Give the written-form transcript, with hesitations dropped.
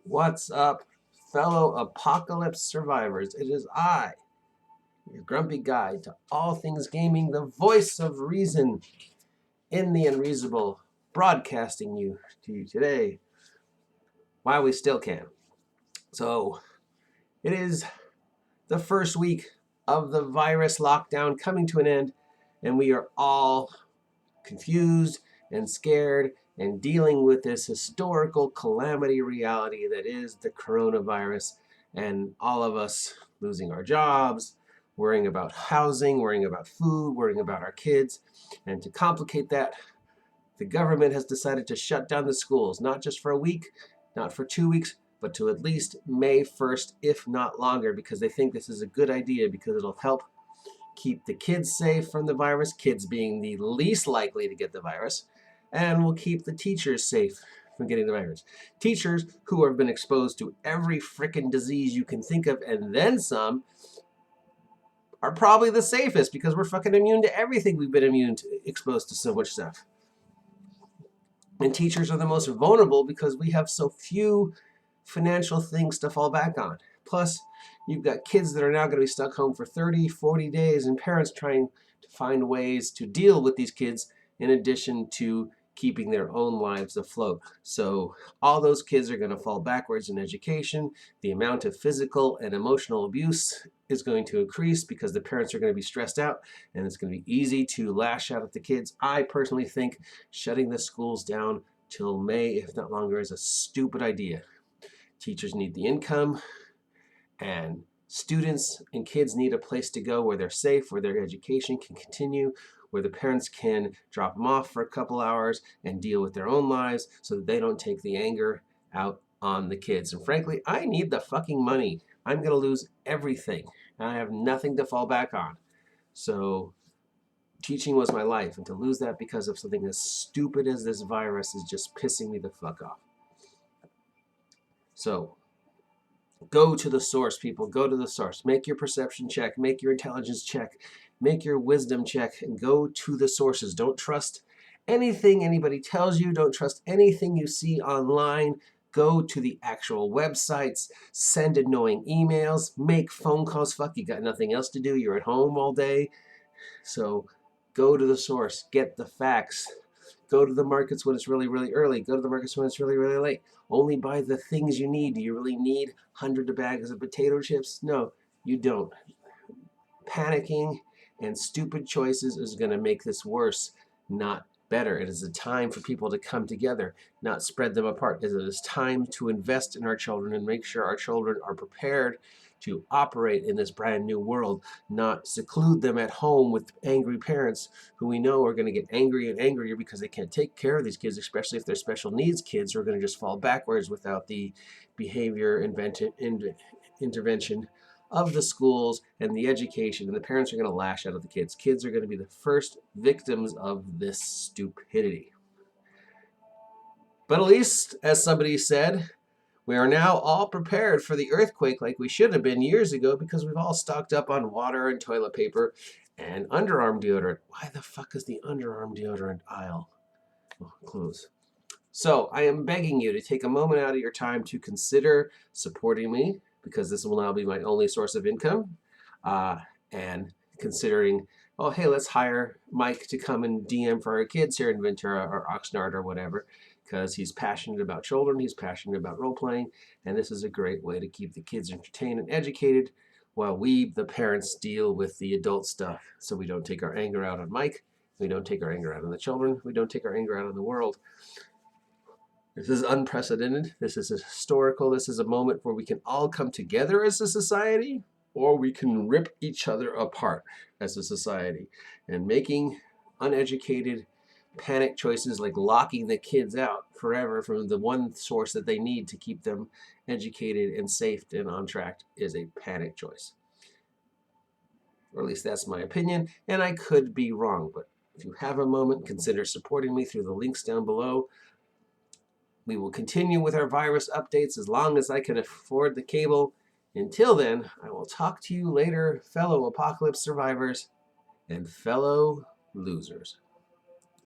What's up, fellow apocalypse survivors? It is I, your grumpy guide to all things gaming, the voice of reason in the unreasonable, broadcasting to you today while we still can. So, it is the first week of the virus lockdown coming to an end, and we are all confused and scared and dealing with this historical calamity reality that is the coronavirus, and all of us losing our jobs, worrying about housing, worrying about food, worrying about our kids. And to complicate that, the government has decided to shut down the schools, not just for a week, not for 2 weeks, but to at least May 1st, if not longer, because they think this is a good idea because it'll help keep the kids safe from the virus, kids being the least likely to get the virus, and will keep the teachers safe from getting the virus. Teachers who have been exposed to every frickin' disease you can think of and then some are probably the safest because we're fucking immune to everything. We've been exposed to so much stuff. And teachers are the most vulnerable because we have so few financial things to fall back on. Plus, you've got kids that are now going to be stuck home for 30, 40 days and parents trying to find ways to deal with these kids in addition to keeping their own lives afloat. So all those kids are going to fall backwards in education. The amount of physical and emotional abuse is going to increase because the parents are going to be stressed out and it's going to be easy to lash out at the kids. I personally think shutting the schools down till May, if not longer, is a stupid idea. Teachers need the income, and students and kids need a place to go where they're safe, where their education can continue, where the parents can drop them off for a couple hours and deal with their own lives so that they don't take the anger out on the kids. And frankly, I need the fucking money. I'm going to lose everything. I have nothing to fall back on. So teaching was my life, and to lose that because of something as stupid as this virus is just pissing me the fuck off. So go to the source, people. Go to the source. Make your perception check. Make your intelligence check. Make your wisdom check and go to the sources. Don't trust anything anybody tells you. Don't trust anything you see online. Go to the actual websites. Send annoying emails. Make phone calls. Fuck, you got nothing else to do. You're at home all day. So go to the source. Get the facts. Go to the markets when it's really, really early. Go to the markets when it's really, really late. Only buy the things you need. Do you really need hundreds of bags of potato chips? No, you don't. Panicking and stupid choices is going to make this worse, not better. It is a time for people to come together, not spread them apart. It is time to invest in our children and make sure our children are prepared to operate in this brand new world, not seclude them at home with angry parents who we know are going to get angry and angrier because they can't take care of these kids, especially if they're special needs kids who are going to just fall backwards without the behavior intervention of the schools and the education, and the parents are going to lash out at the kids. Kids are going to be the first victims of this stupidity. But at least, as somebody said, we are now all prepared for the earthquake like we should have been years ago because we've all stocked up on water and toilet paper and underarm deodorant. Why the fuck is the underarm deodorant aisle closed? So I am begging you to take a moment out of your time to consider supporting me, because this will now be my only source of income, and considering, oh, hey, let's hire Mike to come and DM for our kids here in Ventura or Oxnard or whatever, because he's passionate about children, he's passionate about role-playing, and this is a great way to keep the kids entertained and educated while we, the parents, deal with the adult stuff, so we don't take our anger out on Mike, we don't take our anger out on the children, we don't take our anger out on the world. This is unprecedented. This is historical. This is a moment where we can all come together as a society, or we can rip each other apart as a society. And making uneducated panic choices like locking the kids out forever from the one source that they need to keep them educated and safe and on track is a panic choice. Or at least that's my opinion, and I could be wrong. But if you have a moment, consider supporting me through the links down below. We will continue with our virus updates as long as I can afford the cable. Until then, I will talk to you later, fellow apocalypse survivors and fellow losers.